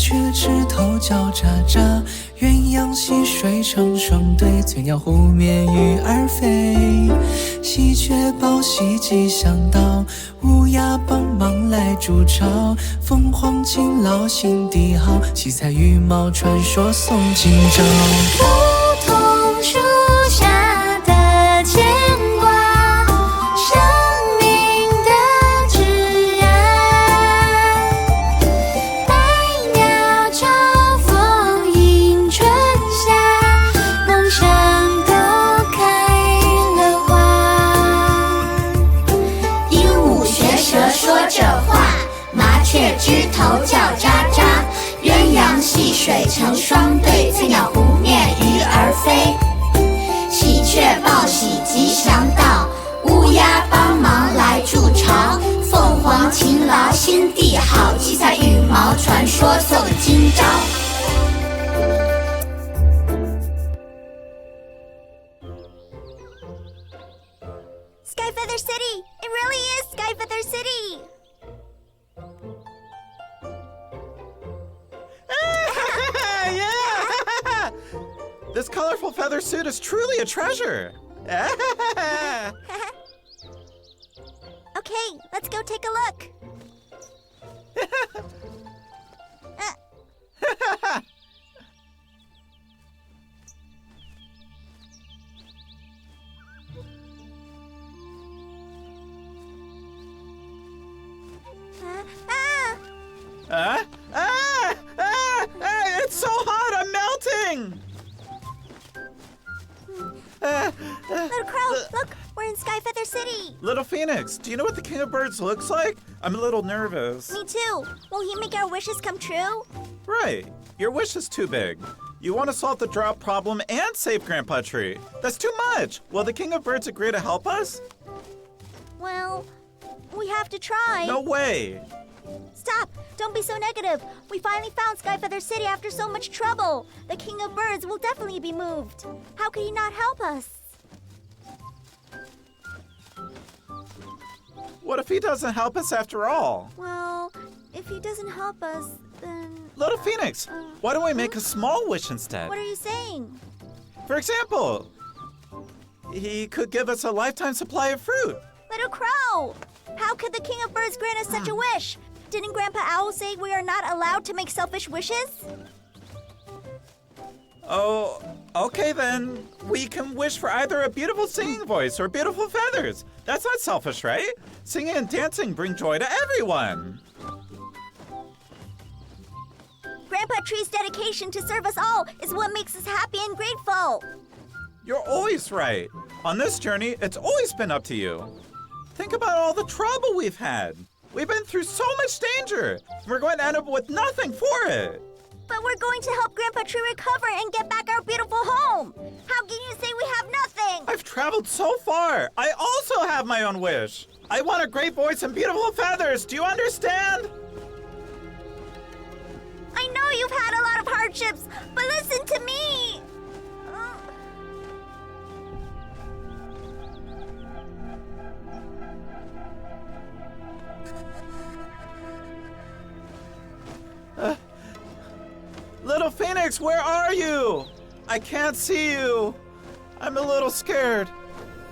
雀枝头叫喳喳，鸳鸯戏水成双对，翠鸟湖面鱼儿飞。喜鹊报喜吉祥到，乌鸦帮忙来筑巢。凤凰勤劳心地好，七彩羽毛传说送今朝。梧桐树下的牵挂，生命的挚爱。百鸟朝凤迎春夏，梦想都开了花。鹦鹉学舌说着话，麻雀枝头叫喳喳，鸳鸯戏水成双对，翠鸟湖面鱼儿飞。喜鹊报喜吉祥到，乌鸦帮忙来筑巢。凤凰勤劳心地好，七彩羽毛传说送今朝。Skyfeather City! It really is Skyfeather City! Yeah! This colorful feather suit is truly a treasure. Okay, let's go take a look. It's so hot, I'm melting! Little Crow, look, we're in Skyfeather City. Little Phoenix, do you know what the King of Birds looks like? I'm a little nervous. Me too. Will he make our wishes come true? Right. Your wish is too big. You want to solve the drought problem and save Grandpa Tree. That's too much. Will the King of Birds agree to help us? Well, we have to try. No way. Stop! Don't be so negative. We finally found Skyfeather City after so much trouble. The King of Birds will definitely be moved. How could he not help us? What if he doesn't help us after all? Well, if he doesn't help us, then... Little Phoenix, why don't we make a small wish instead? What are you saying? For example, he could give us a lifetime supply of fruit. Little Crow! How could the King of Birds grant us such a wish? Didn't Grandpa Owl say we are not allowed to make selfish wishes? Oh, okay then. We can wish for either a beautiful singing voice or beautiful feathers. That's not selfish, right? Singing and dancing bring joy to everyone. Grandpa Tree's dedication to serve us all is what makes us happy and grateful. You're always right. On this journey, it's always been up to you. Think about all the trouble we've had. We've been through so much danger. We're going to end up with nothing for it. But we're going to help Grandpa Tree recover and get back our beautiful home. How can you say we have nothing? I've traveled so far. I also have my own wish. I want a great voice and beautiful feathers. Do you understand? I know you've had a lot of hardships, but listen to me. Little Phoenix, where are you? I can't see you. I'm a little scared.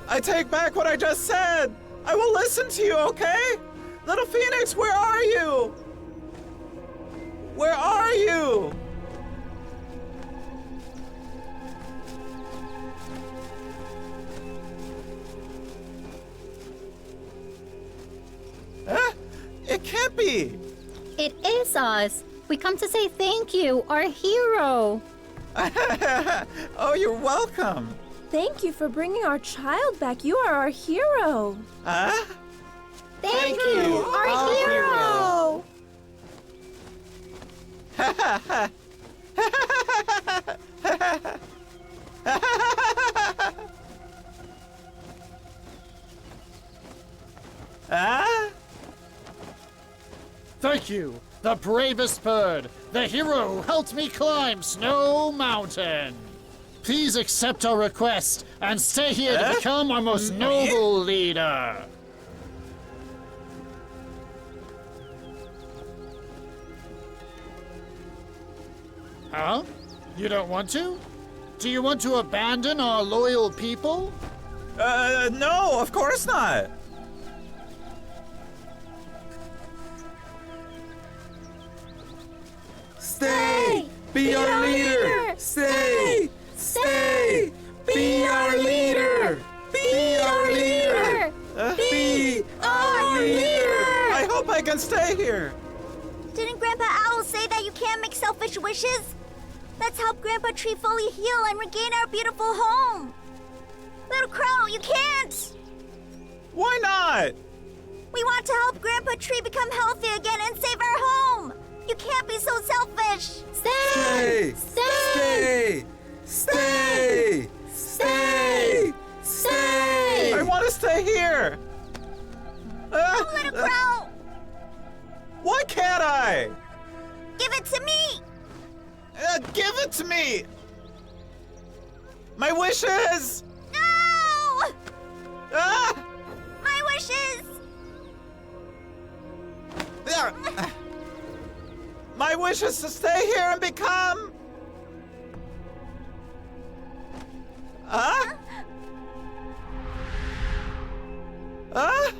I take back what I just said. I will listen to you, okay? Little Phoenix, where are you? Where are you? It can't be. It is us. We come to say thank you, our hero. Oh, you're welcome. Thank you for bringing our child back. You are our hero. Huh? Thank you, our hero. Thank you, the bravest bird, the hero who helped me climb Snow Mountain. Please accept our request and stay here to become our most noble leader. Huh? You don't want to? Do you want to abandon our loyal people? No, of course not. Stay! Be our leader! Stay! Stay! Be our leader! Be our leader! Be our leader! I hope I can stay here. Didn't Grandpa Owl say that you can't make selfish wishes? Let's help Grandpa Tree fully heal and regain our beautiful home. Little Crow, you can't! Why not? We want to help Grandpa Tree become healthy again and save our home. You can't be so selfish. Stay! Stay! Stay! Stay! Stay! I want to stay here. Little Crow, Why can't I? give it to me. Give it to me. My wishes. No! Ah! My wishes. My wish is to stay here and become... Huh? Huh?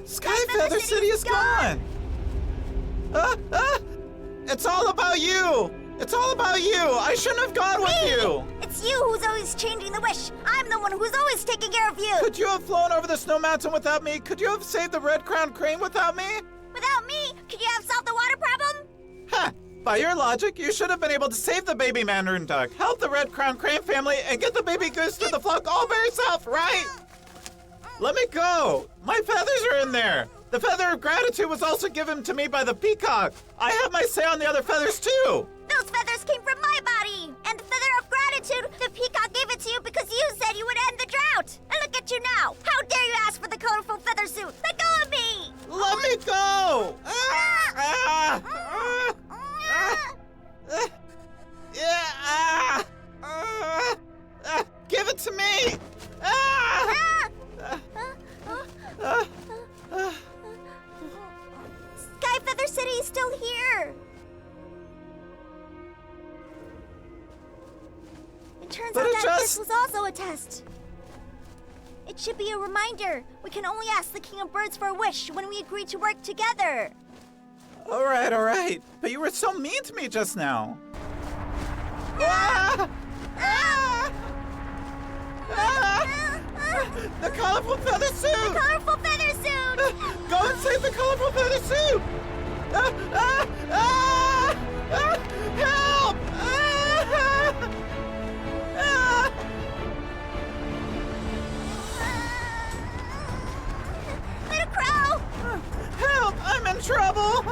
Sky Feather City is gone! It's all about you! It's all about you! I shouldn't have gone with you! It's you who's always changing the wish. I'm the one who's always taking care of you. Could you have flown over the snow mountain without me? Could you have saved the red-crowned crane without me? Without me, could you have solved the water problem? Huh! By your logic, you should have been able to save the baby mandarin duck, help the red-crowned crane family, and get the baby goose to the flock all by yourself, right? Let me go! My feathers are in there! The feather of gratitude was also given to me by the peacock. I have my say on the other feathers too! Those feathers came from my body. And the feather of gratitude, the peacock gave it to you because you said you would end the drought. And look at you now. How dare you ask for the colorful feather suit? Let go of me! Let me go! Give it to me! Sky Feather City is still here. It turns But out it that just- this was also a test. It should be a reminder. We can only ask the King of Birds for a wish when we agree to work together. All right. But you were so mean to me just now. Ah! Ah! Ah! The colorful feather suit! Colorful feather suit! Go and save the colorful feather suit! Ah! Ah! Ah! Ah! Help! Ah! Ah! Little Crow! Help! I'm in trouble!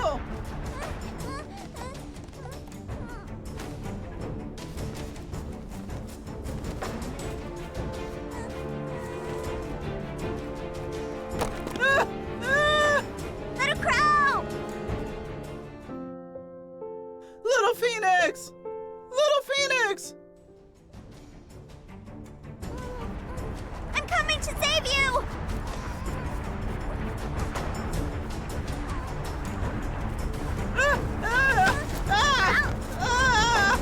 Ah! Ah! Little Crow! Little Phoenix! Little Phoenix! I'm coming to save you! Ah! Ah! Ah! Ah!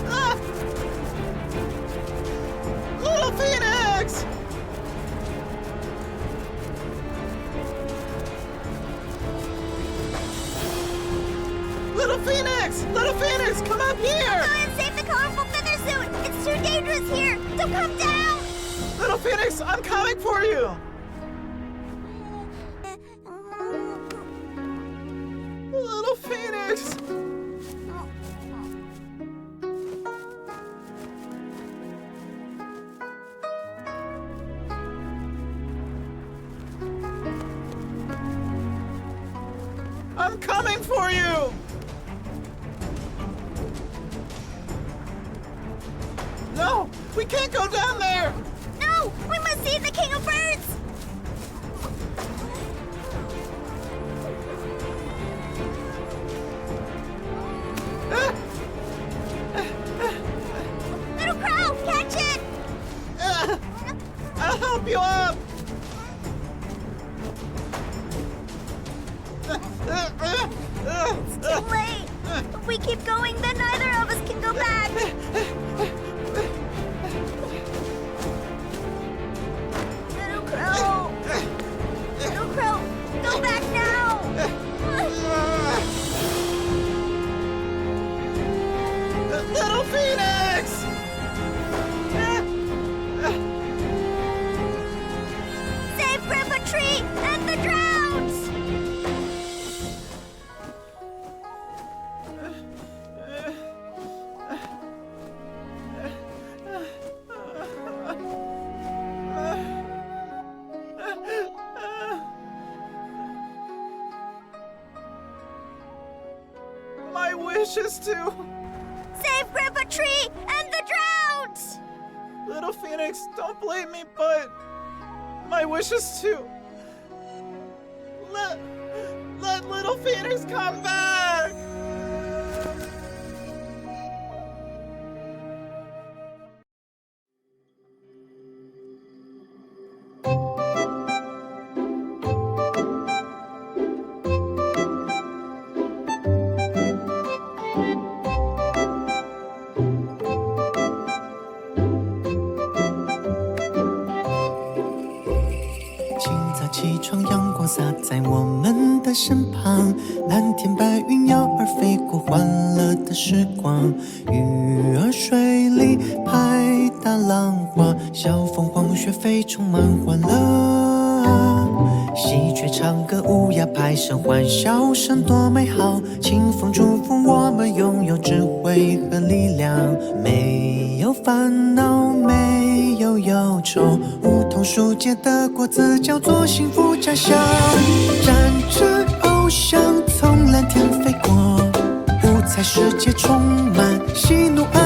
Ah! Little Phoenix! Little Phoenix! Little Phoenix, come up Go here! and save the colorful feather suit! It's too dangerous here! Don't come down! Little Phoenix, I'm coming for you! Little Phoenix! I'm coming for you! No! We can't go down there! No! We must save the King of Birds! Ah! Little Crow, catch it! Ah! I'll help you up! It's too late! if we keep going, then neither of us can go back. Little Crow! Little Crow, go back now! Little Phoenix! Save Grandpa Tree and the drought! My wish is to... Save Grandpa Tree and the drought! Little Phoenix, don't blame me, but... My wish is to... Let Little Phoenix come back!起床，阳光洒在我们的身旁，蓝天白云鸟儿飞过，欢乐的时光。鱼儿水里拍打浪花，小凤凰学飞充满欢乐。喜鹊唱歌，乌鸦拍声，欢笑声多美好。清风祝福我们拥有智慧和力量，没有烦恼，没有忧愁，梧桐树结的果子叫做幸福家乡。展翅翱翔，从蓝天飞过，五彩世界充满喜怒哀